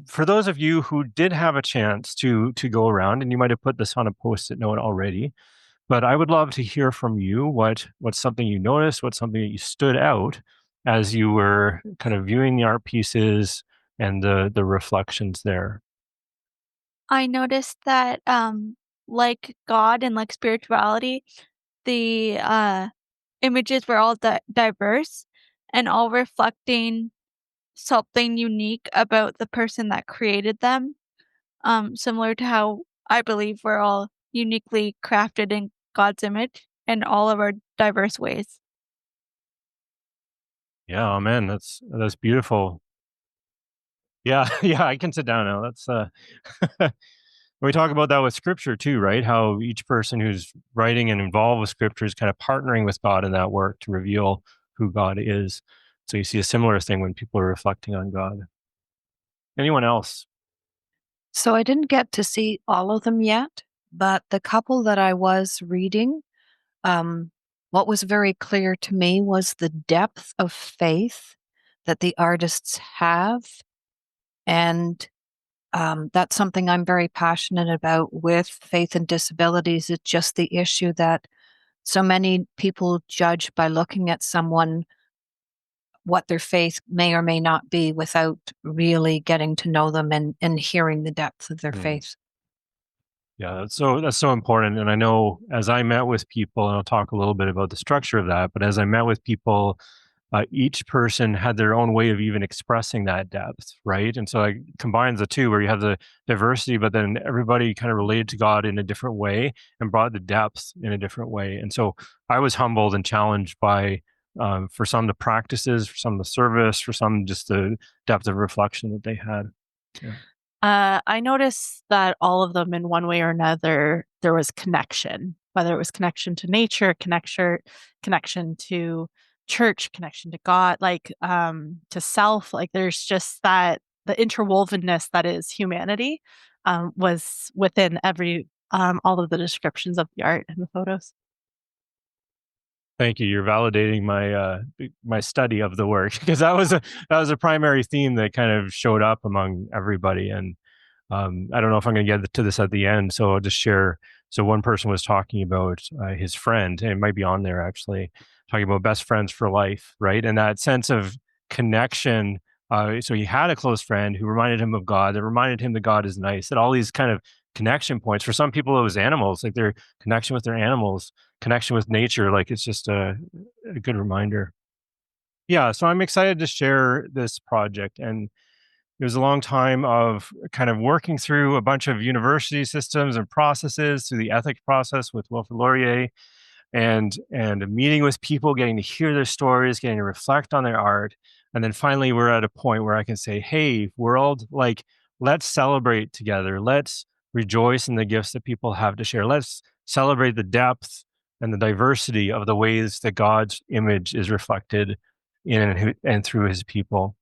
for those of you who did have a chance to go around, and you might have put this on a post-it note already, but I would love to hear from you what's something you noticed, what's something that you stood out as you were kind of viewing the art pieces and the reflections there. I noticed that, like God and like spirituality, the images were all diverse and all reflecting something unique about the person that created them. Similar to how I believe we're all uniquely crafted in God's image in all of our diverse ways. Yeah, oh man, that's beautiful. Yeah, yeah, I can sit down now. We talk about that with scripture too, right? How each person who's writing and involved with scripture is kind of partnering with God in that work to reveal who God is. So you see a similar thing when people are reflecting on God. Anyone else? So I didn't get to see all of them yet, but the couple that I was reading, um, what was very clear to me was the depth of faith that the artists have. And that's something I'm very passionate about with faith and disabilities. It's just the issue that so many people judge by looking at someone what their faith may or may not be without really getting to know them and hearing the depth of their Hmm. faith. Yeah, that's so important. And I know as I met with people, and I'll talk a little bit about the structure of that, but as I met with people, each person had their own way of even expressing that depth, right? And so it combines the two, where you have the diversity, but then everybody kind of related to God in a different way and brought the depth in a different way. And so I was humbled and challenged by, for some, the practices, for some, the service, for some, just the depth of reflection that they had. Yeah. I noticed that all of them in one way or another, there was connection, whether it was connection to nature, connection to church, connection to God, to self. Like there's just that the interwovenness that is humanity was within all of the descriptions of the art and the photos. Thank you. You're validating my study of the work because that was a primary theme that kind of showed up among everybody. And I don't know if I'm going to get to this at the end, so I'll just share. So one person was talking about his friend, and it might be on there actually, talking about best friends for life, right? And that sense of connection. So he had a close friend who reminded him of God, that reminded him that God is nice, that all these kind of connection points. For some people, it was animals, like their connection with their animals, connection with nature. Like it's just a good reminder. Yeah, so I'm excited to share this project. And it was a long time of kind of working through a bunch of university systems and processes through the ethics process with Wilfrid Laurier, and meeting with people, getting to hear their stories, getting to reflect on their art. And then finally, we're at a point where I can say, hey, world, like, let's celebrate together. Let's rejoice in the gifts that people have to share. Let's celebrate the depth and the diversity of the ways that God's image is reflected in and through his people.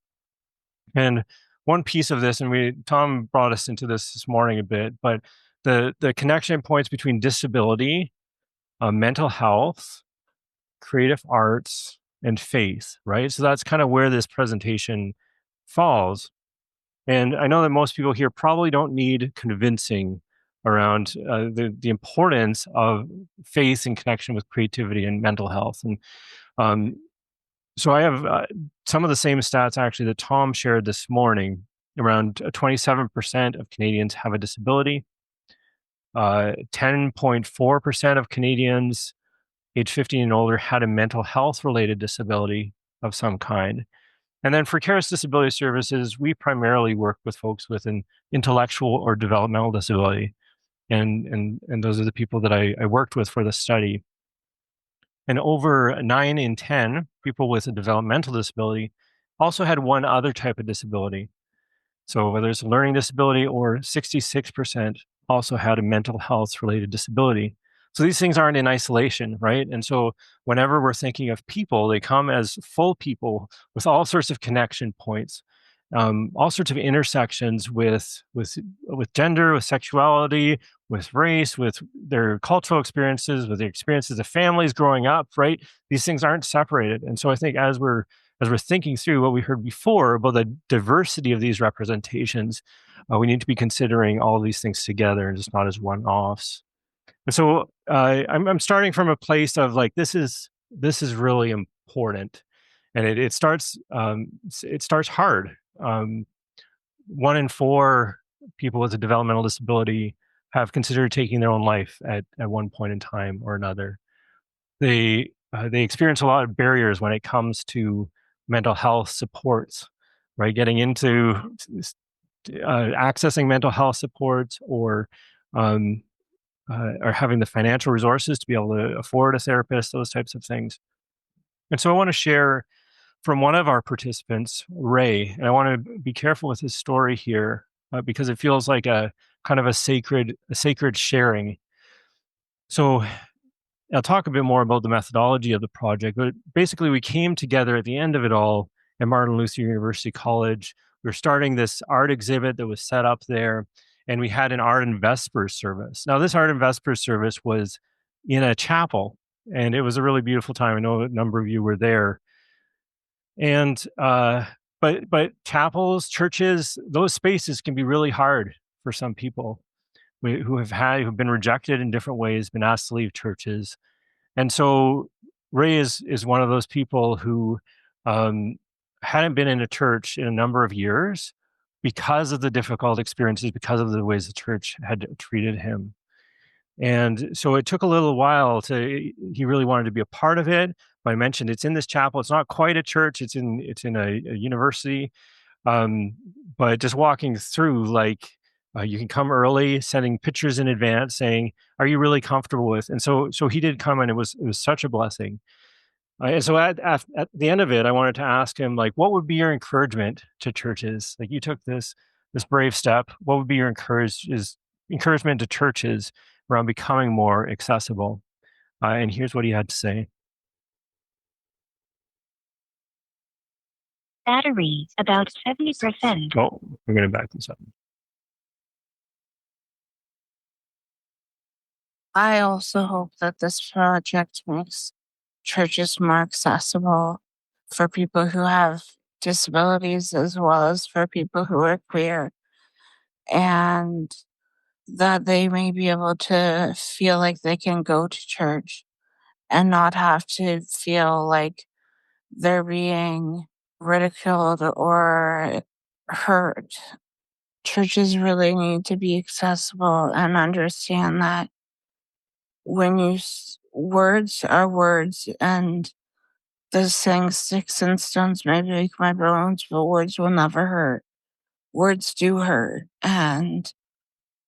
And one piece of this, and Tom brought us into this morning a bit, but the connection points between disability, mental health, creative arts, and faith, right? So that's kind of where this presentation falls. And I know that most people here probably don't need convincing around the importance of faith in connection with creativity and mental health. And um, so I have some of the same stats actually that Tom shared this morning. Around 27% of Canadians have a disability. 10.4% of Canadians age 15 and older had a mental health related disability of some kind. And then for CARES Disability Services, we primarily work with folks with an intellectual or developmental disability. And those are the people that I worked with for the study. And over 9 in 10 people with a developmental disability also had one other type of disability. So whether it's a learning disability, or 66% also had a mental health related disability. So these things aren't in isolation, right? And so whenever we're thinking of people, they come as full people with all sorts of connection points, all sorts of intersections with gender, with sexuality, with race, with their cultural experiences, with the experiences of families growing up, right? These things aren't separated. And so I think as as we're thinking through what we heard before about the diversity of these representations, we need to be considering all these things together and just not as one-offs. And so I'm starting from a place of like, this is really important, and it starts hard. 1 in 4 people with a developmental disability have considered taking their own life at one point in time or another. They experience a lot of barriers when it comes to mental health supports, right? Getting into accessing mental health supports, or having the financial resources to be able to afford a therapist, those types of things. And so I want to share from one of our participants, Ray, and I want to be careful with his story here because it feels like a kind of a sacred sharing. So I'll talk a bit more about the methodology of the project, but basically we came together at the end of it all at Martin Luther University College. We were starting this art exhibit that was set up there, and we had an art and vespers service. Now, this art and vespers service was in a chapel, and it was a really beautiful time. I know a number of you were there. And but chapels, churches, those spaces can be really hard for some people who've been rejected in different ways, been asked to leave churches. And so Ray is one of those people who hadn't been in a church in a number of years because of the difficult experiences, because of the ways the church had treated him. And so it took a little while he really wanted to be a part of it. I mentioned it's in this chapel. It's not quite a church. It's in a university. But just walking through, like, you can come early, sending pictures in advance saying, are you really comfortable with? And so he did come, and it was such a blessing. And so at the end of it, I wanted to ask him, like, what would be your encouragement to churches? Like, you took this brave step. What would be your encouragement to churches around becoming more accessible? And here's what he had to say. Battery, about 70%. Oh, we're going to back this up. I also hope that this project makes churches more accessible for people who have disabilities as well as for people who are queer, and that they may be able to feel like they can go to church and not have to feel like they're being ridiculed or hurt. Churches really need to be accessible and understand that when words are words, and the saying sticks and stones may break my bones, but words will never hurt. Words do hurt. And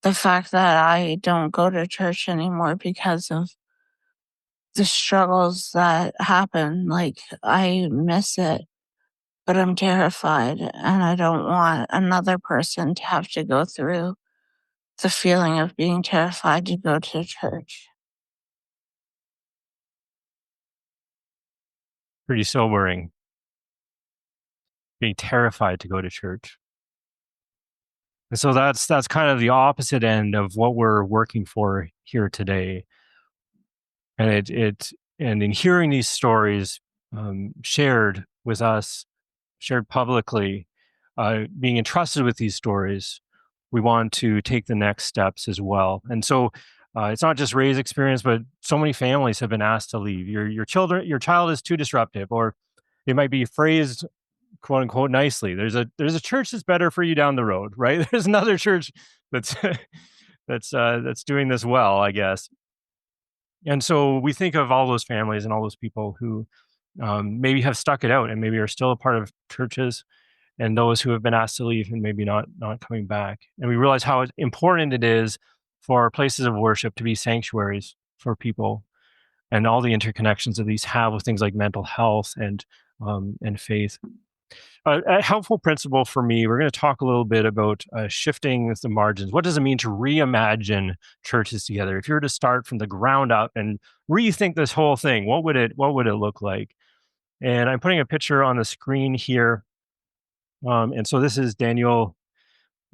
the fact that I don't go to church anymore because of the struggles that happen, like, I miss it, but I'm terrified, and I don't want another person to have to go through the feeling of being terrified to go to church. Pretty sobering. Being terrified to go to church. And so that's kind of the opposite end of what we're working for here today. And and in hearing these stories shared with us, shared publicly, being entrusted with these stories, we want to take the next steps as well. And so it's not just Ray's experience, but so many families have been asked to leave. Your child is too disruptive, or it might be phrased, quote unquote, nicely. There's a church that's better for you down the road, right? There's another church that's that's doing this well, I guess. And so we think of all those families and all those people who maybe have stuck it out and maybe are still a part of churches, and those who have been asked to leave and maybe not coming back. And we realize how important it is for our places of worship to be sanctuaries for people, and all the interconnections that these have with things like mental health and faith. A helpful principle for me, we're going to talk a little bit about shifting the margins. What does it mean to reimagine churches together? If you were to start from the ground up and rethink this whole thing, what would it look like? And I'm putting a picture on the screen here. And so this is Daniel,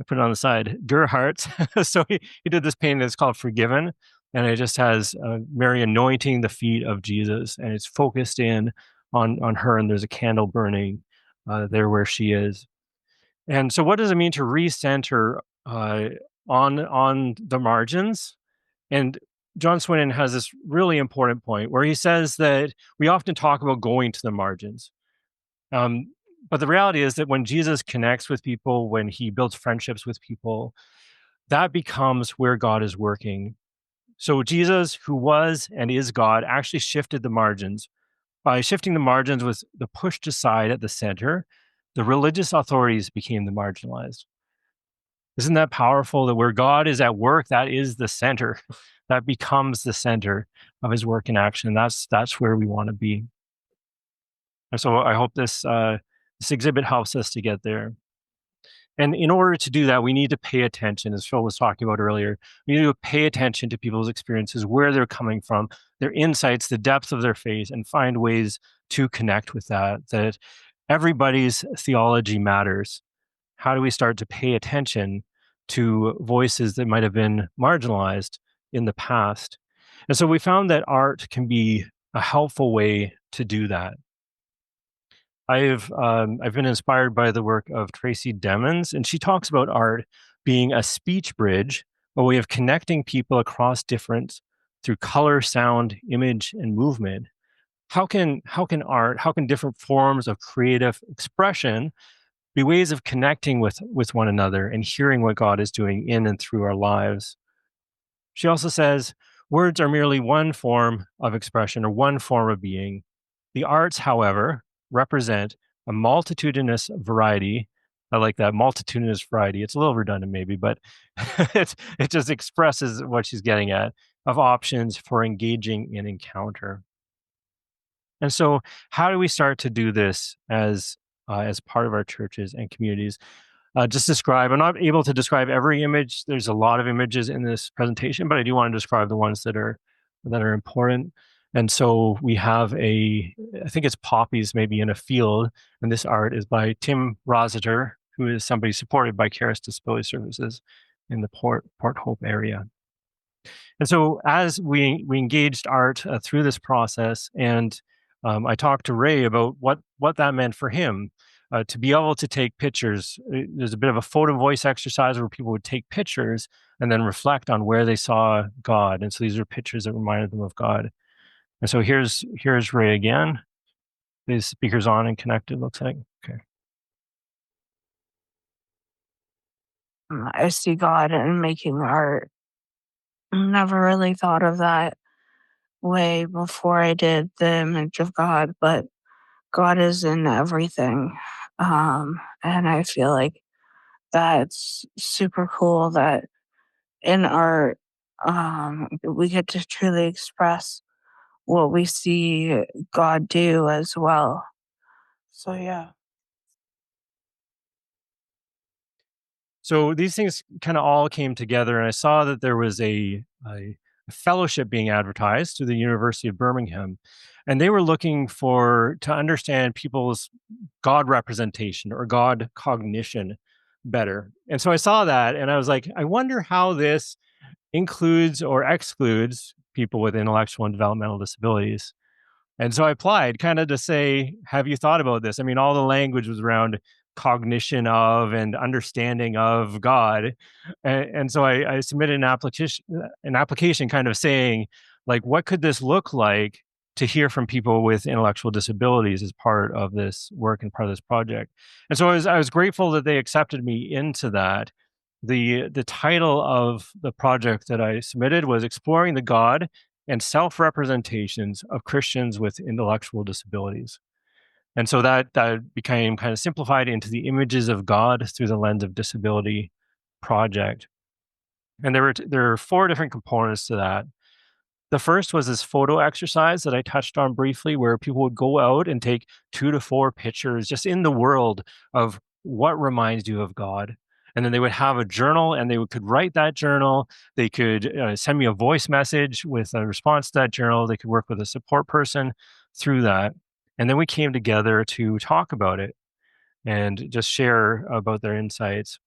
I put it on the side, Gerhardt. So he did this painting that's called Forgiven. And it just has Mary anointing the feet of Jesus. And it's focused in on her, and there's a candle burning there where she is. And so what does it mean to recenter on the margins? And John Swinnon has this really important point where he says that we often talk about going to the margins. But the reality is that when Jesus connects with people, when he builds friendships with people, that becomes where God is working. So Jesus, who was and is God, actually shifted the margins. By shifting the margins with the pushed aside at the center, the religious authorities became the marginalized. Isn't that powerful that where God is at work, that is the center. That becomes the center of his work in action. That's where we want to be. And so I hope this exhibit helps us to get there. And in order to do that, we need to pay attention, as Phil was talking about earlier. We need to pay attention to people's experiences, where they're coming from, their insights, the depth of their faith, and find ways to connect with that everybody's theology matters. How do we start to pay attention to voices that might have been marginalized in the past? And so we found that art can be a helpful way to do that. I've been inspired by the work of Tracy Demons, and she talks about art being a speech bridge, a way of connecting people across difference through color, sound, image, and movement. How can different forms of creative expression be ways of connecting with one another and hearing what God is doing in and through our lives? She also says, words are merely one form of expression or one form of being. The arts, however, represent a multitudinous variety. I like that, multitudinous variety. It's a little redundant maybe, but it just expresses what she's getting at, of options for engaging in encounter. And so how do we start to do this as part of our churches and communities? I'm not able to describe every image. There's a lot of images in this presentation, but I do want to describe the ones that are important. And so we have I think it's poppies maybe in a field, and this art is by Tim Rossiter, who is somebody supported by Caris Disability Services in the Port Hope area. And so as we engaged art through this process, and I talked to Ray about what that meant for him. To be able to take pictures, there's a bit of a photo voice exercise where people would take pictures and then reflect on where they saw God. And so these are pictures that reminded them of God. And so here's Ray again. His speaker's on and connected, looks like. Okay. I see God in making art. Never really thought of that way before I did the image of God, but God is in everything. And I feel like that's super cool that in art, we get to truly express what we see God do as well. So, yeah. So these things kind of all came together, and I saw that there was a fellowship being advertised through the University of Birmingham, and they were looking to understand people's God representation or God cognition better. And so I saw that, and I was like, I wonder how this includes or excludes people with intellectual and developmental disabilities. And so I applied kind of to say, have you thought about this? I mean, all the language was around cognition of and understanding of God. And so I submitted an application kind of saying, like, what could this look like to hear from people with intellectual disabilities as part of this work and part of this project? And so I was grateful that they accepted me into that. The title of the project that I submitted was Exploring the God and Self-Representations of Christians with Intellectual Disabilities. And so that became kind of simplified into the Images of God Through the Lens of Disability project. And there are 4 different components to that. The first was this photo exercise that I touched on briefly, where people would go out and take 2 to 4 pictures just in the world of what reminds you of God. And then they would have a journal, and they could write that journal. They could send me a voice message with a response to that journal. They could work with a support person through that. And then we came together to talk about it and just share about their insights.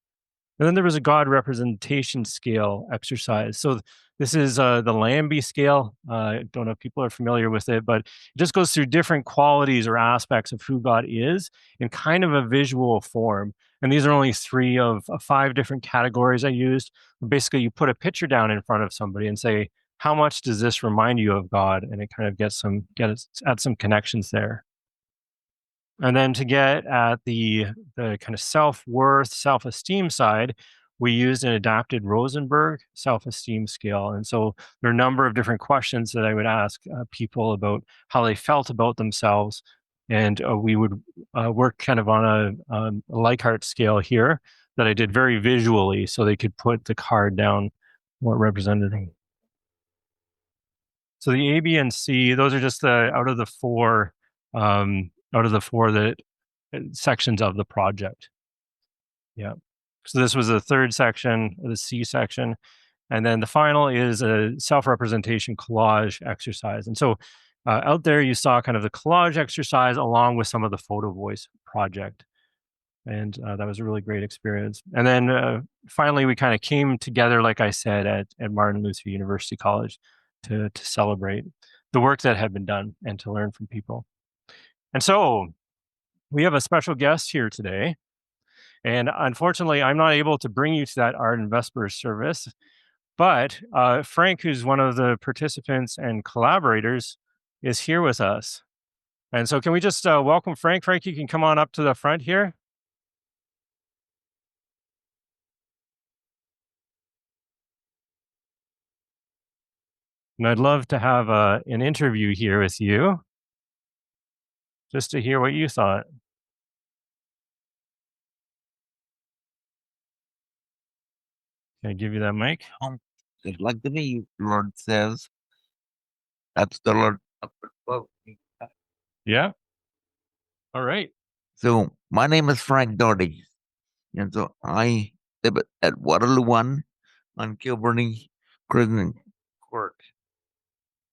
And then there was a God representation scale exercise. So this is the Lambie scale. I don't know if people are familiar with it, but it just goes through different qualities or aspects of who God is in kind of a visual form. And these are only 3 of 5 different categories I used. Basically, you put a picture down in front of somebody and say, how much does this remind you of God? And it kind of gets at some connections there. And then to get at the kind of self-worth, self-esteem side, we used an adapted Rosenberg self-esteem scale. And so there are a number of different questions that I would ask people about how they felt about themselves. And we would work kind of on a Likert scale here that I did very visually so they could put the card down what represented it. So the A, B, and C, those are just the out of the four that sections of the project. Yeah. So this was the third section, the C section. And then the final is a self-representation collage exercise. And so out there you saw kind of the collage exercise along with some of the photo voice project. And that was a really great experience. And then finally, we kind of came together, like I said, at Martin Luther University College to celebrate the work that had been done and to learn from people. And so we have a special guest here today. And unfortunately, I'm not able to bring you to that Art and Vespers service. But Frank, who's one of the participants and collaborators, is here with us. And so can we just welcome Frank? Frank, you can come on up to the front here. And I'd love to have an interview here with you, just to hear what you thought. Can I give you that mic? It's like the name Lord says, that's the Lord. Yeah. All right. So my name is Frank Doherty, and so I live at Waterloo 1 on Kilburn Prison Court.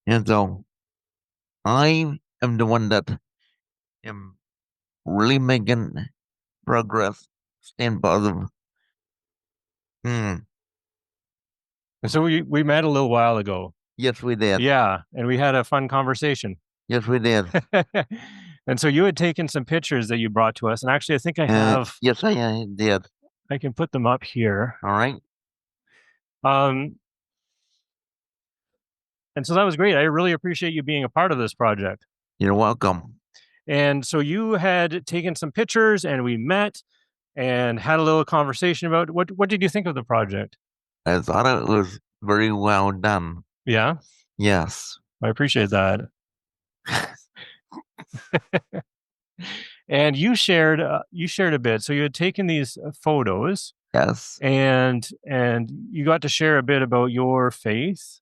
And so I am the one that am really making progress, staying positive. And so we met a little while ago. Yes, we did. Yeah, and we had a fun conversation. Yes, we did. And so you had taken some pictures that you brought to us, and actually I think I have. Yes, I did. I can put them up here. All right. And so that was great. I really appreciate you being a part of this project. You're welcome. And so you had taken some pictures, and we met and had a little conversation about what did you think of the project? I thought it was very well done. Yeah? Yes. I appreciate that. And you shared a bit. So you had taken these photos. Yes. And you got to share a bit about your faith.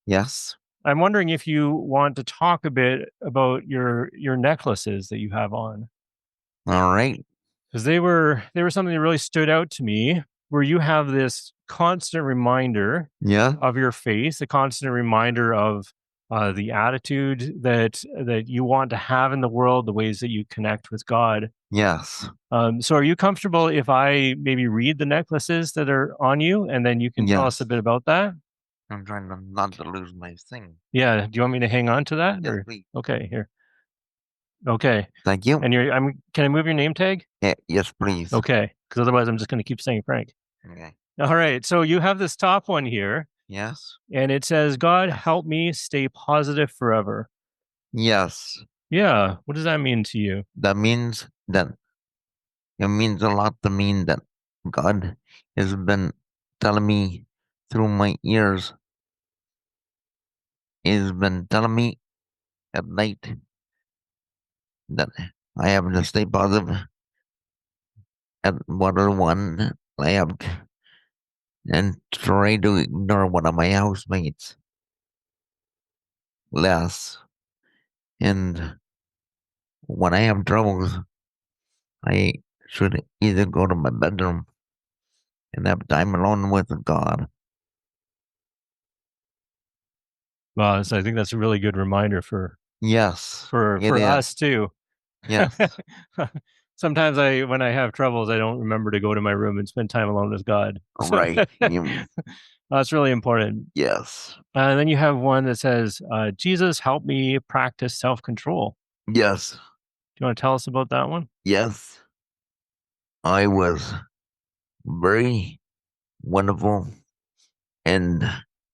Yes. I'm wondering if you want to talk a bit about your necklaces that you have on. All right. Because they were something that really stood out to me, where you have this constant reminder of your faith, a constant reminder of the attitude that you want to have in the world, the ways that you connect with God. Yes. So are you comfortable if I maybe read the necklaces that are on you, and then you can tell us a bit about that? I'm trying not to lose my thing. Yeah. Do you want me to hang on to that? Yes, please. Okay, here. Okay. Thank you. And can I move your name tag? Yeah, yes, please. Okay. Because otherwise I'm just going to keep saying Frank. Okay. All right. So you have this top one here. Yes. And it says, God, help me stay positive forever. Yes. Yeah. What does that mean to you? That means that it means a lot to me that God has been telling me through my ears. He's been telling me at night that I have to stay positive at Waterloo 1 lab and try to ignore one of my housemates less. And when I have troubles, I should either go to my bedroom and have time alone with God. Well, so I think that's a really good reminder for Yes. for us too. Yes. sometimes when I have troubles, I don't remember to go to my room and spend time alone with God. Right. That's really important. Yes. And then you have one that says, Jesus, help me practice self-control. Yes. Do you want to tell us about that one? Yes. I was very wonderful and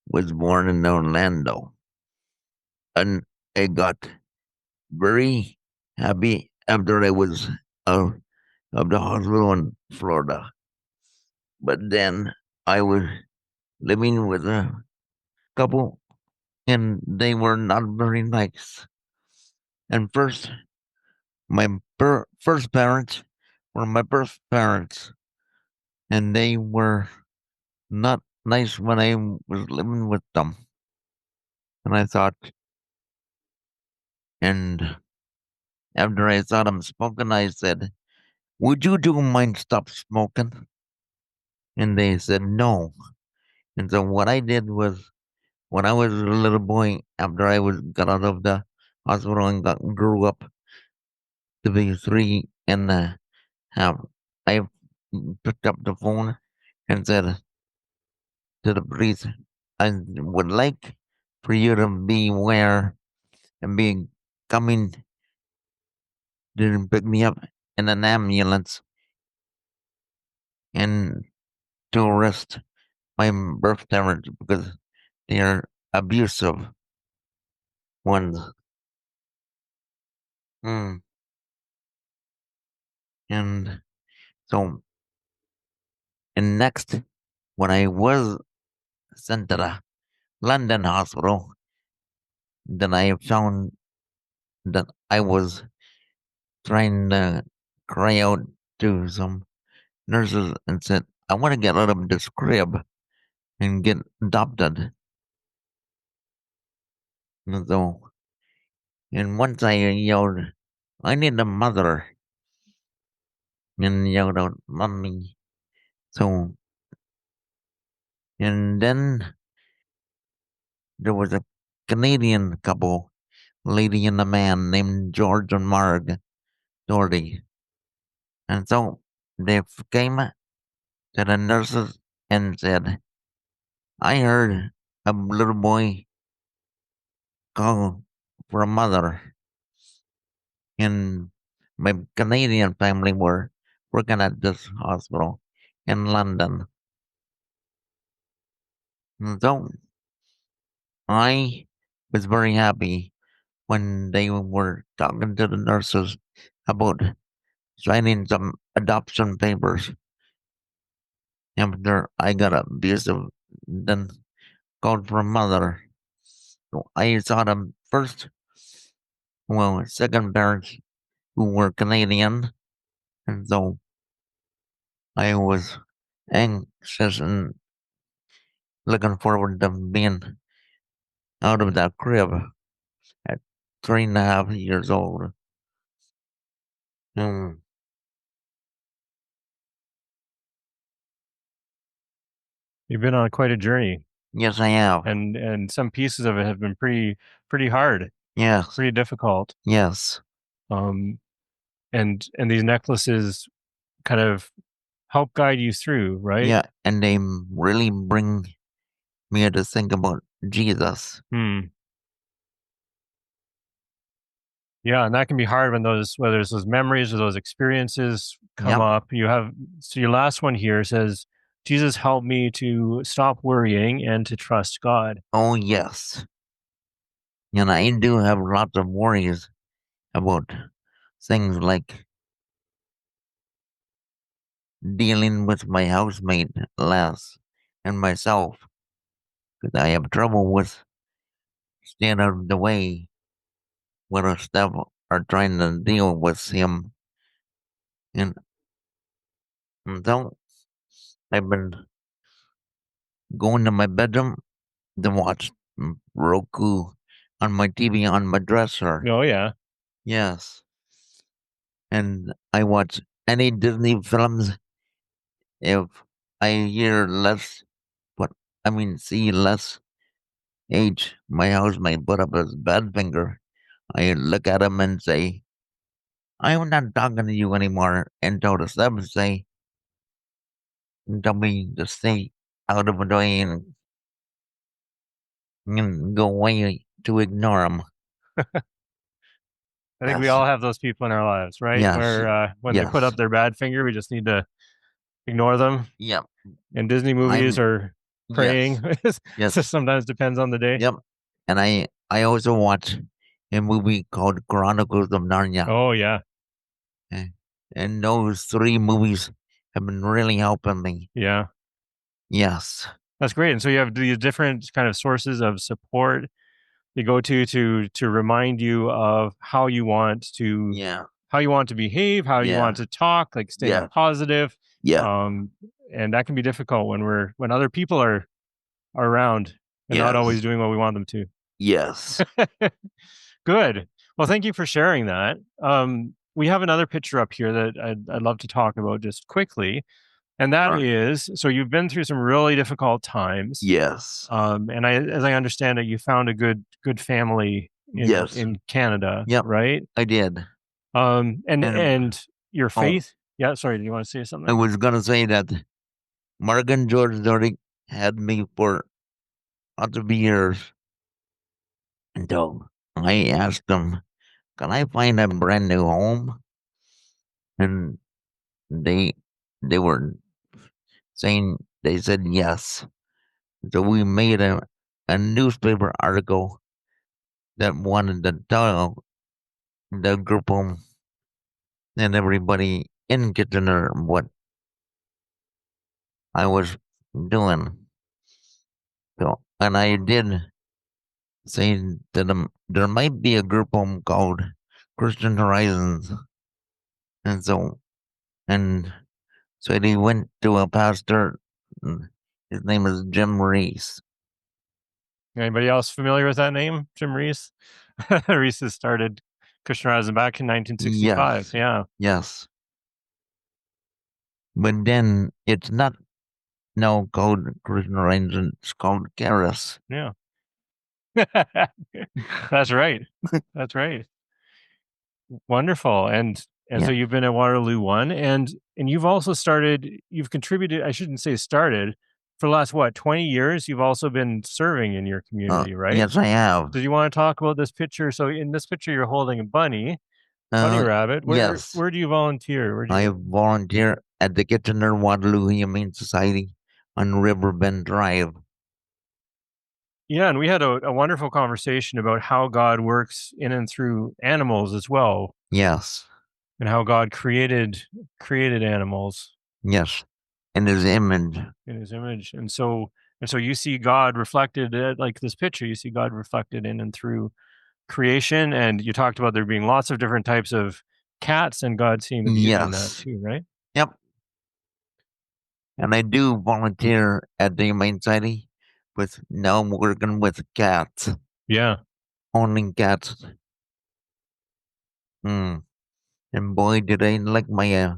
was born in Orlando. And I got very happy after I was out of the hospital in Florida. But then I was living with a couple and they were not very nice. And first, my first parents were my birth parents, and they were not nice when I was living with them. And I thought, and after I saw them smoking, I said, "Would you two mind stop smoking?" And they said no. And so what I did was, when I was a little boy, after I was got out of the hospital and grew up to be 3.5, I picked up the phone and said to the police, "I would like for you to beware and be coming to pick me up in an ambulance and to arrest my birth parents because they are abusive ones." Mm. And so, and next, when I was sent to the London hospital, then I found that I was trying to cry out to some nurses and said, "I want to get out of this crib and get adopted." And so, and once I yelled, "I need a mother," and yelled out, "Mommy." So, and then there was a Canadian couple, lady and a man named George and Marg Doherty. And so they came to the nurses and said, "I heard a little boy call for a mother." And my Canadian family were working at this hospital in London. And so I was very happy when they were talking to the nurses about signing some adoption papers after I got abusive, then called for a mother. So I saw them first, well, second parents who were Canadian, and so I was anxious and looking forward to being out of that crib at 3.5 years old. Mm, You've been on quite a journey, yes, I have. and some pieces of it have been pretty hard, Yes, pretty difficult. yes, Um, and these necklaces kind of help guide you through, right? yeah, and they really bring me to think about Jesus. Hmm. Yeah, and that can be hard when whether it's those memories or those experiences come Yep. up. So your last one here says, Jesus help me to stop worrying and to trust God. Oh, yes. And I do have lots of worries about things like dealing with my housemate, Les, and myself, because I have trouble with staying out of the way when our staff are trying to deal with him. And, so I've been going to my bedroom to watch Roku on my TV on my dresser. Oh yeah. Yes. And I watch any Disney films if I hear less, but I mean, see less my housemate put up his bad finger. I look at him and say, I'm not talking to you anymore until the seventh day. Tell me to stay out of the way and go away to ignore them. I think we Yes. all have those people in our lives, right? Yes. Where when they put Yes. up their bad finger, we just need to ignore them. Yep. And Disney movies are praying. Yes. So Yes. sometimes depends on the day. Yep. And I also watch a movie called Chronicles of Narnia. Oh yeah, And those 3 movies have been really helping me. yeah. Yes. That's great. And so you have these different kind of sources of support you go to remind you of how you want to Yeah. behave, how you Yeah. want to talk, like staying Yeah. positive. Yeah. And that can be difficult when other people are around and not always Yes. doing what we want them to. Yes. Good. Well, thank you for sharing that. We have another picture up here that I'd love to talk about just quickly. And that Sure. is, so you've been through some really difficult times. Yes. And as I understand it, you found a good family Yes. in Canada, Yep. right? I did. And your Oh. faith. Yeah, sorry, do you want to say something? I was gonna say that Mark and George already had me for lots of years until I asked them, "Can I find a brand new home?" And they were saying they said yes. So we made a newspaper article that wanted to tell the group home and everybody in Kitchener what I was doing. So, and I did say to them there might be a group home called Christian Horizons. And and so they went to a pastor. His name is Jim Reese. Anybody else familiar with that name, Jim Reese? Reese has started Christian Horizon back in 1965. Yes. Yeah. Yes. But then it's not now called Christian Horizons, it's called Caris. Yeah. That's right. That's right. Wonderful. And so Yeah. you've been at Waterloo 1 and you've contributed, I shouldn't say started, for the last 20 years you've also been serving in your community, right? Yes, I have. Did you want to talk about this picture? So in this picture you're holding a bunny rabbit. Yes. Where do you volunteer? I volunteer at the Kitchener Waterloo Humane Society on Riverbend Drive. Yeah, and we had a wonderful conversation about how God works in and through animals as well. Yes. And how God created animals. Yes. In his image. In his image. And so you see God reflected, like this picture, you see God reflected in and through creation. And you talked about there being lots of different types of cats and God seeing the beauty in that too, right? Yep. And I do volunteer at the Humane Society now I'm working with cats. Yeah. Owning cats. And boy, did I like my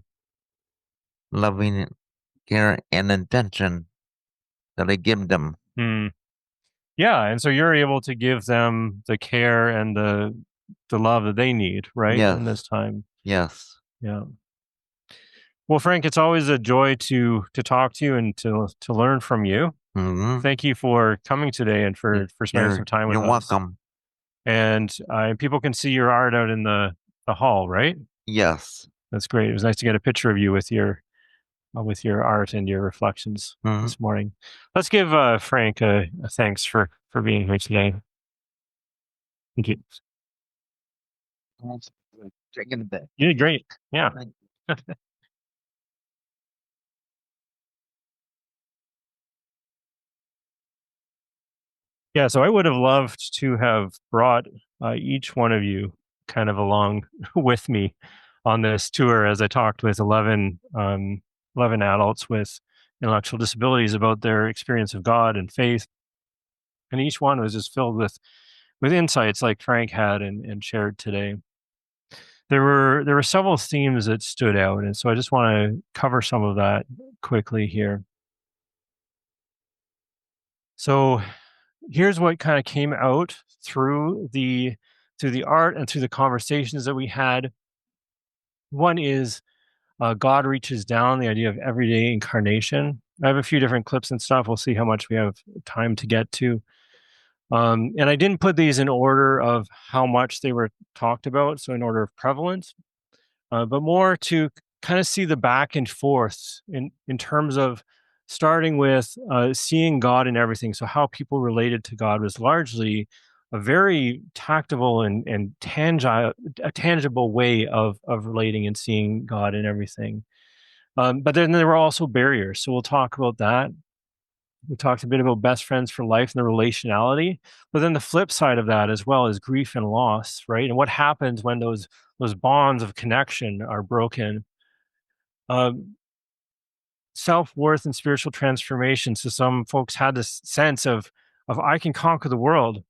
loving care and attention that I give them. Yeah, and so you're able to give them the care and the love that they need, right? Yes. In this time. Yes. Yeah. Well, Frank, it's always a joy to talk to you and to learn from you. Mm-hmm. Thank you for coming today and for spending some time with us. You're welcome. And people can see your art out in the hall, right? Yes. That's great. It was nice to get a picture of you with your art and your reflections this morning. Let's give Frank a thanks for being here today. Thank you. Taking the bed. You did great. Yeah. Yeah, so I would have loved to have brought each one of you kind of along with me on this tour as I talked with 11 adults with intellectual disabilities about their experience of God and faith. And each one was just filled with insights like Frank had and shared today. There were several themes that stood out, and so I just want to cover some of that quickly here. So here's what kind of came out through the art and through the conversations that we had. One is God reaches down, the idea of everyday incarnation. I have a few different clips and stuff. We'll see how much we have time to get to. And I didn't put these in order of how much they were talked about, so in order of prevalence, but more to kind of see the back and forth in terms of starting with seeing God in everything. So how people related to God was largely a very tactile and tangible way of relating and seeing God in everything. But then there were also barriers. So we'll talk about that. We talked a bit about best friends for life and the relationality, but then the flip side of that as well is grief and loss, right? And what happens when those bonds of connection are broken. Self-worth and spiritual transformation. So some folks had this sense of I can conquer the world.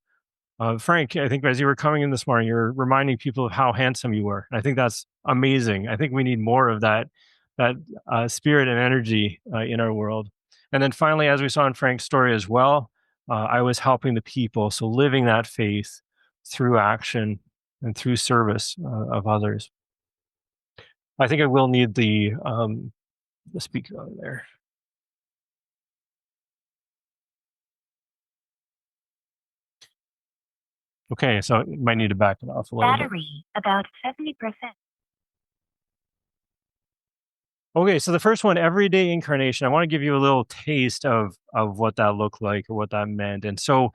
Frank, I think as you were coming in this morning, you're reminding people of how handsome you were. I think that's amazing. I think we need more of that spirit and energy in our world. And then finally, as we saw in Frank's story as well, I was helping the people. So living that faith through action and through service of others. I think I will need the speaker on there. Okay, so you might need to back it off a little bit. Battery, about 70%. Okay, so the first one, everyday incarnation. I want to give you a little taste of what that looked like or what that meant. And so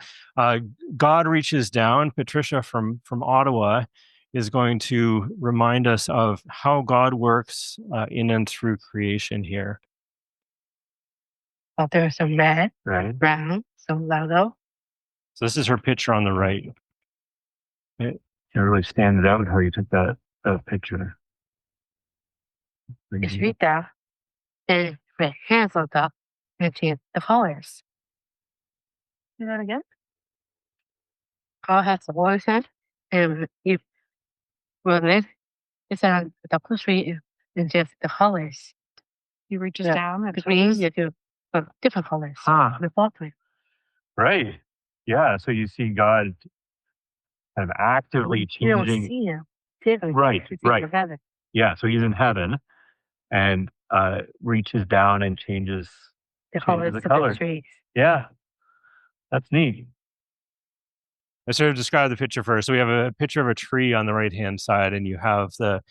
God reaches down. Patricia from Ottawa is going to remind us of how God works in and through creation here. There's some red, Right. brown, some yellow. So this is her picture on the right. It really stands out how you took that picture. It's right there. And red hands on top, matching the colors. Do that again. All has the voice hand, and if run it, it's on the double street and just the colors. He reaches Yeah. down and Green, you do different colors. Huh. The bottom. Right. Yeah. So you see God kind of actively You don't changing. see him. Different. Right, It's in right. heaven. Yeah. So he's in heaven and reaches down and changes The Changes colors the of the color. trees. Yeah, that's neat. I sort of describe the picture first. So we have a picture of a tree on the right-hand side, and you have the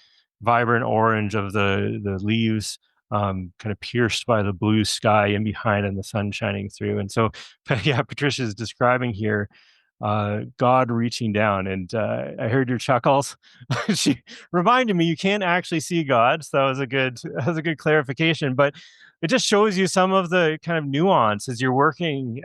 vibrant orange of the leaves kind of pierced by the blue sky in behind and the sun shining through. And so, yeah, Patricia is describing here God reaching down. And I heard your chuckles. She reminded me you can't actually see God. So that was a good clarification. But it just shows you some of the kind of nuance as you're working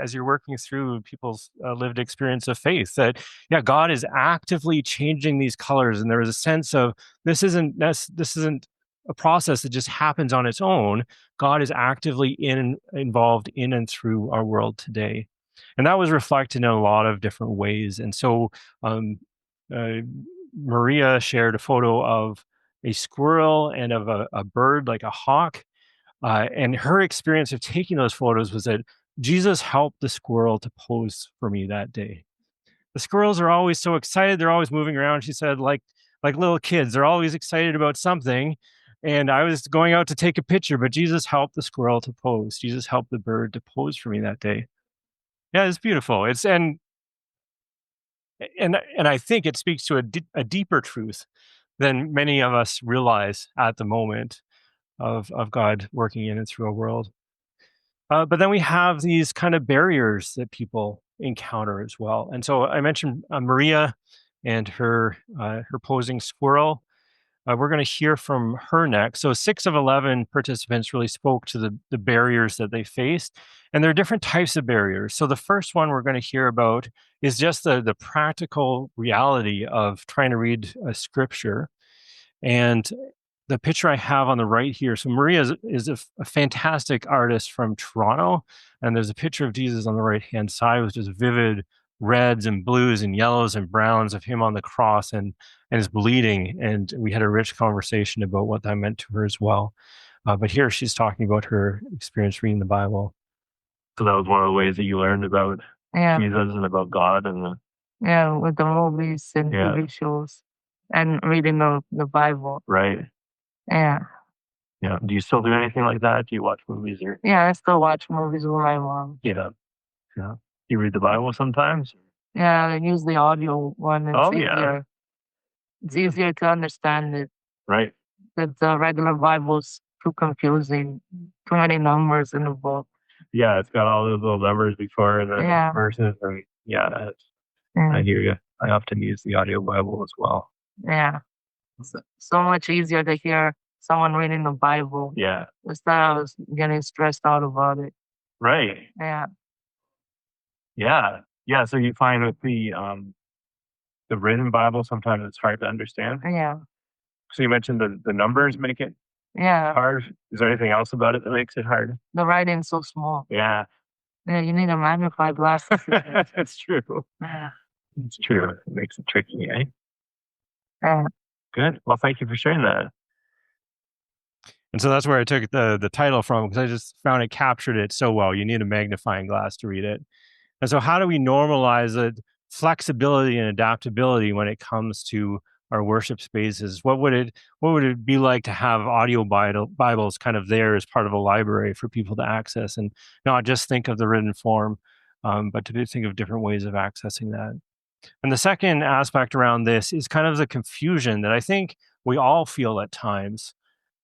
through people's lived experience of faith. That God is actively changing these colors, and there is a sense of this isn't a process that just happens on its own. God is actively involved in and through our world today. And that was reflected in a lot of different ways. And so Maria shared a photo of a squirrel and of a bird like a hawk. And her experience of taking those photos was that Jesus helped the squirrel to pose for me that day. The squirrels are always so excited. They're always moving around. She said, like little kids, they're always excited about something. And I was going out to take a picture, but Jesus helped the squirrel to pose. Jesus helped the bird to pose for me that day. Yeah, it's beautiful. It's and I think it speaks to a deeper truth than many of us realize at the moment of God working in and through our world. But then we have these kind of barriers that people encounter as well. And so I mentioned Maria and her posing squirrel. We're going to hear from her next. So 6 of 11 participants really spoke to the barriers that they faced. And there are different types of barriers. So the first one we're going to hear about is just the practical reality of trying to read a scripture. And the picture I have on the right here. So Maria is a fantastic artist from Toronto. And there's a picture of Jesus on the right-hand side with just vivid reds and blues and yellows and browns of him on the cross and is bleeding. And we had a rich conversation about what that meant to her as well. But here she's talking about her experience reading the Bible. So that was one of the ways that you learned about Jesus and about God and with the movies and TV shows and reading the Bible. Right. Yeah. Yeah. Do you still do anything like that? Do you watch movies or? Yeah, I still watch movies with my mom. Yeah. Yeah. You read the Bible sometimes? Yeah, I use the audio one. It's easier. It's easier to understand it. Right. But the regular Bible's too confusing. Too many numbers in the book. Yeah, it's got all those little numbers before the verses. And I hear you. I often use the audio Bible as well. Yeah. So much easier to hear someone reading the Bible. Yeah. Instead of us getting stressed out about it. Right. Yeah. Yeah. Yeah. So you find with the written Bible, sometimes it's hard to understand. Yeah. So you mentioned the numbers make it hard. Is there anything else about it that makes it hard? The writing's so small. Yeah. Yeah, you need a magnifying glass. That's true. Yeah. It's true. It makes it tricky, eh? Yeah. Good. Well, thank you for sharing that. And so that's where I took the title from, because I just found it captured it so well. You need a magnifying glass to read it. And so how do we normalize the flexibility and adaptability when it comes to our worship spaces? What would it be like to have audio Bibles kind of there as part of a library for people to access, and not just think of the written form, but to think of different ways of accessing that? And the second aspect around this is kind of the confusion that I think we all feel at times.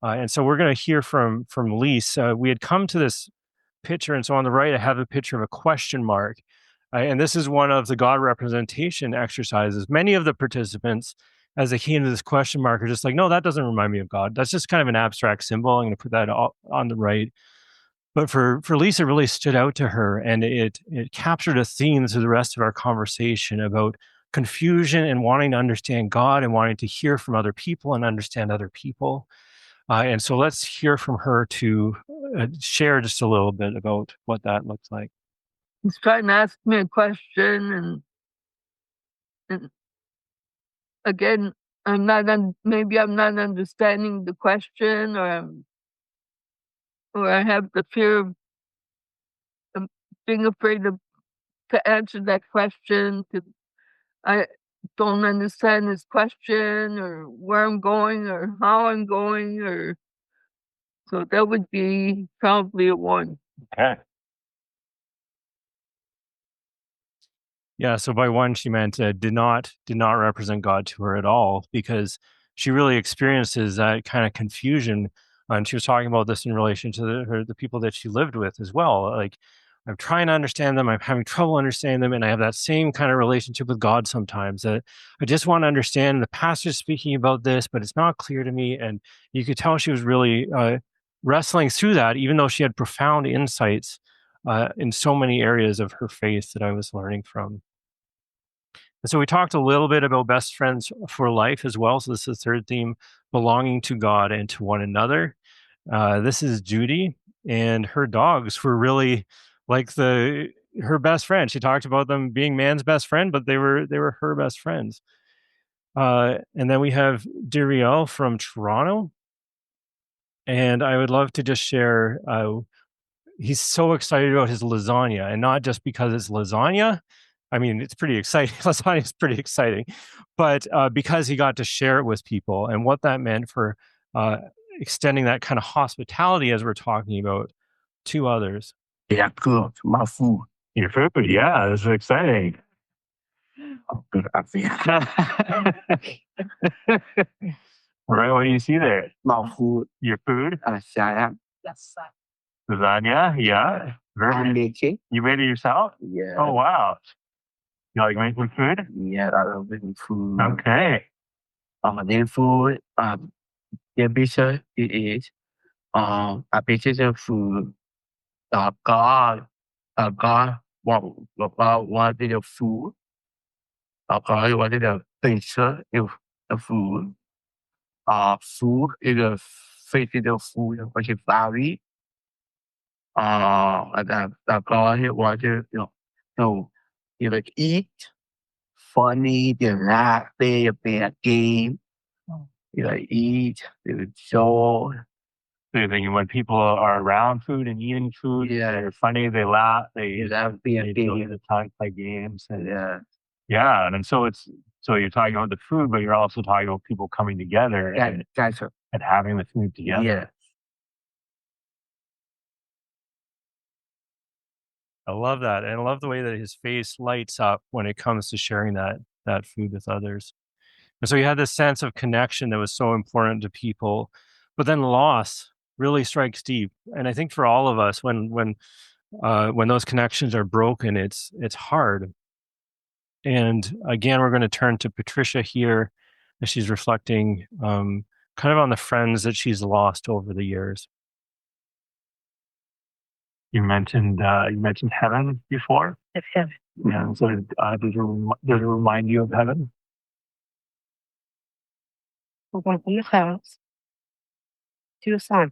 And so we're going to hear from Lise. We had come to this picture, and so on the right I have a picture of a question mark. And this is one of the God representation exercises. Many of the participants, as they came to this question mark, are just like, no, that doesn't remind me of God. That's just kind of an abstract symbol. I'm going to put that on the right. But for Lisa, it really stood out to her, and it captured a theme through the rest of our conversation about confusion and wanting to understand God and wanting to hear from other people and understand other people. And so let's hear from her to share just a little bit about what that looks like. He's trying to ask me a question, and again, maybe I'm not understanding the question, or I have the fear of being afraid to answer that question. I don't understand his question, or where I'm going, or how I'm going, or so that would be probably a 1. Okay. Yeah, so by 1, she meant did not represent God to her at all, because she really experiences that kind of confusion. And she was talking about this in relation to the people that she lived with as well. Like, I'm trying to understand them, I'm having trouble understanding them, and I have that same kind of relationship with God sometimes, that I just want to understand the pastor's speaking about this, but it's not clear to me. And you could tell she was really wrestling through that, even though she had profound insights in so many areas of her faith that I was learning from. And so we talked a little bit about best friends for life as well. So this is the third theme, belonging to God and to one another. This is Judy, and her dogs were really like her best friend. She talked about them being man's best friend, but they were her best friends. And then we have Dariel from Toronto. And I would love to just share, he's so excited about his lasagna, and not just because it's lasagna. I mean, it's pretty exciting. Lasagna is pretty exciting, but because he got to share it with people, and what that meant for extending that kind of hospitality, as we're talking about, to others. Yeah, good. My food. Your food? Yeah, this is exciting. Oh, good. I feel. All right, what do you see there? My food. Your food? Saya. Yes, sir. Lasagna? Yeah. I make it. You made it yourself? Yeah. Oh, wow. You like making food? Yeah, I love making food. Okay. Making food. The picture it is. I picture the food. God wanted the food. God wanted the picture of the food. Food is a physical food, which is value. And God wanted, so you like eat, funny, you laugh, play a game. You like eat, you show. So you're thinking when people are around food and eating food, they're funny, they laugh, they enjoy the time, play games. And yeah, and so you're talking about the food, but you're also talking about people coming together and and having the food together. Yes. I love that. And I love the way that his face lights up when it comes to sharing that food with others. And so he had this sense of connection that was so important to people. But then loss really strikes deep. And I think for all of us, when those connections are broken, it's hard. And again, we're going to turn to Patricia here as she's reflecting kind of on the friends that she's lost over the years. You mentioned heaven before. It's heaven. Yeah. So does it remind you of heaven? We're going from the clouds to the sun.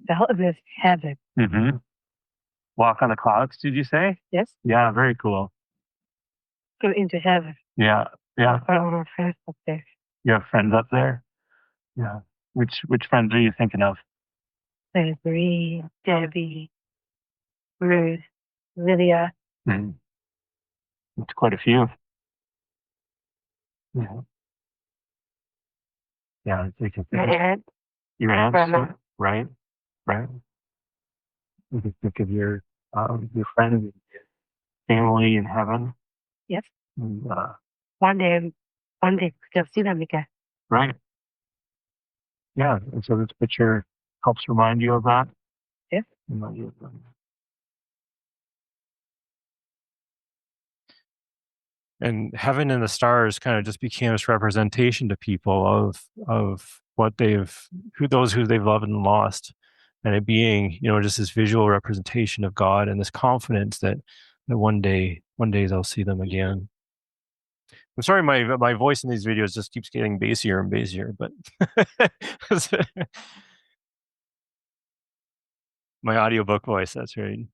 That is heaven. Mm-hmm. Walk on the clouds, did you say? Yes. Yeah, very cool. Go into heaven. Yeah, yeah. Put all our friends up there. You have friends up there? Yeah. Which friends are you thinking of? There's Marie, Debbie, Ruth, Lydia. Mm. It's quite a few. Yeah. Yeah, you can My think of aunt. your aunts, Grandma. right? You can think of your friends, family in heaven. Yes. And, One day we'll see them again. right. Yeah, and so this picture helps remind you of that. Yes. And heaven and the stars kind of just became this representation to people of what those who they've loved and lost, and it being just this visual representation of God and this confidence that one day they'll see them again. I'm sorry, my voice in these videos just keeps getting bassier and bassier, but my audiobook voice, that's right.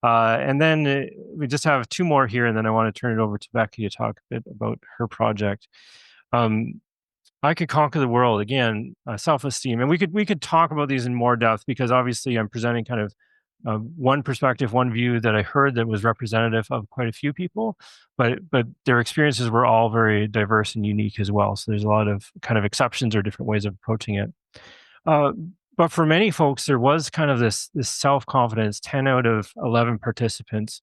And then we just have two more here, and then I want to turn it over to Becky to talk a bit about her project. I Could Conquer the World, again, self-esteem. And we could talk about these in more depth, because obviously I'm presenting kind of one perspective, one view that I heard that was representative of quite a few people, but their experiences were all very diverse and unique as well. So there's a lot of kind of exceptions or different ways of approaching it. But for many folks, there was kind of this self-confidence. 10 out of 11 participants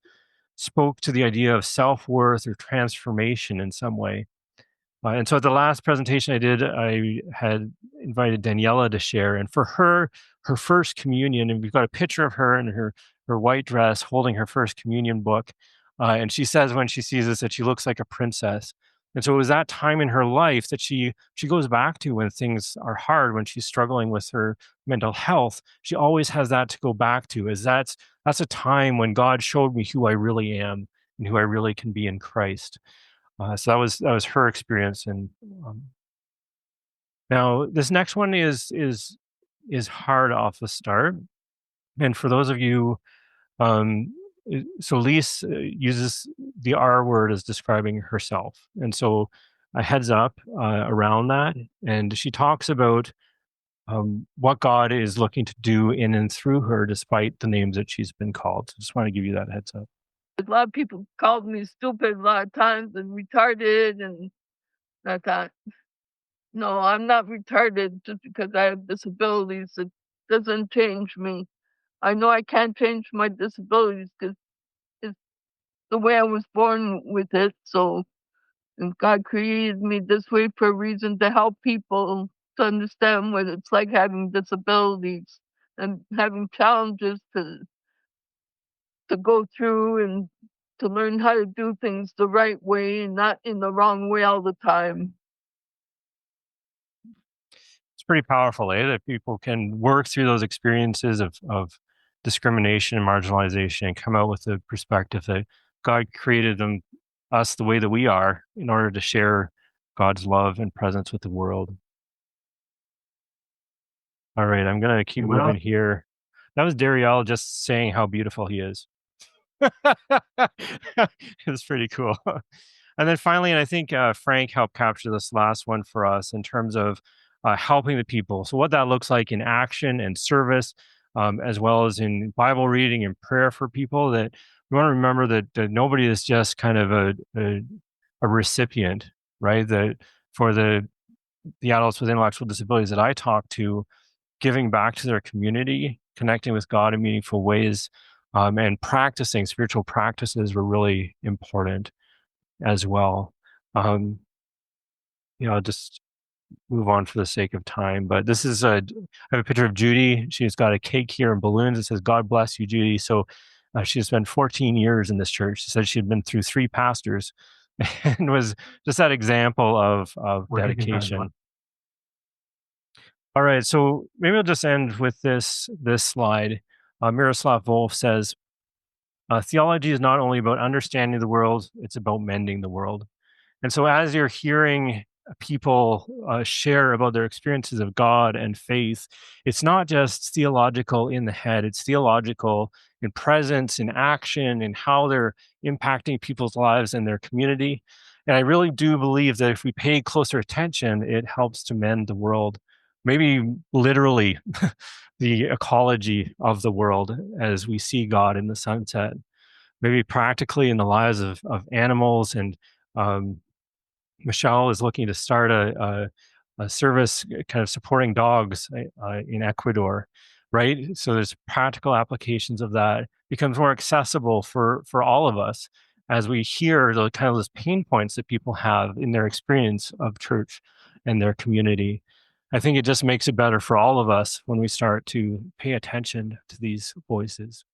spoke to the idea of self-worth or transformation in some way. And so at the last presentation I did, I had invited Daniela to share. And for her first communion, and we've got a picture of her in her white dress holding her first communion book. And she says when she sees this that she looks like a princess. And so it was that time in her life that she goes back to when things are hard, when she's struggling with her mental health. She always has that to go back to, as that's a time when God showed me who I really am and who I really can be in Christ. So that was her experience. And now this next one is hard off the start. And for those of you, so Lise uses the R word as describing herself. And so a heads up around that. And she talks about what God is looking to do in and through her, despite the names that she's been called. So just want to give you that heads up. A lot of people called me stupid a lot of times and retarded, and I thought, no, I'm not retarded just because I have disabilities. It doesn't change me. I know I can't change my disabilities because it's the way I was born with it. So, and God created me this way for a reason, to help people to understand what it's like having disabilities and having challenges to go through, and to learn how to do things the right way and not in the wrong way all the time. It's pretty powerful, that people can work through those experiences of discrimination and marginalization and come out with the perspective that God created us the way that we are in order to share God's love and presence with the world. All right, I'm going to keep moving here. That was Dariel just saying how beautiful he is. It's pretty cool. And then finally, and I think Frank helped capture this last one for us in terms of helping the people. So what that looks like in action and service, as well as in Bible reading and prayer for people. That we want to remember that nobody is just kind of a recipient, right? That for the the adults with intellectual disabilities that I talk to, giving back to their community, connecting with God in meaningful ways, and practicing spiritual practices were really important as well. I'll just move on for the sake of time, but this is I have a picture of Judy. She's got a cake here and balloons. It says, "God bless you, Judy." So she spent 14 years in this church. She said she had been through 3 pastors and was just that example of dedication. All right, so maybe I'll just end with this slide. Miroslav Volf says, theology is not only about understanding the world, it's about mending the world. And so as you're hearing people share about their experiences of God and faith, it's not just theological in the head, it's theological in presence, in action, in how they're impacting people's lives and their community. And I really do believe that if we pay closer attention, it helps to mend the world, maybe literally the ecology of the world as we see God in the sunset, maybe practically in the lives of animals. And Michelle is looking to start a service kind of supporting dogs in Ecuador, right? So there's practical applications of that. It becomes more accessible for all of us as we hear the kind of those pain points that people have in their experience of church and their community. I think it just makes it better for all of us when we start to pay attention to these voices.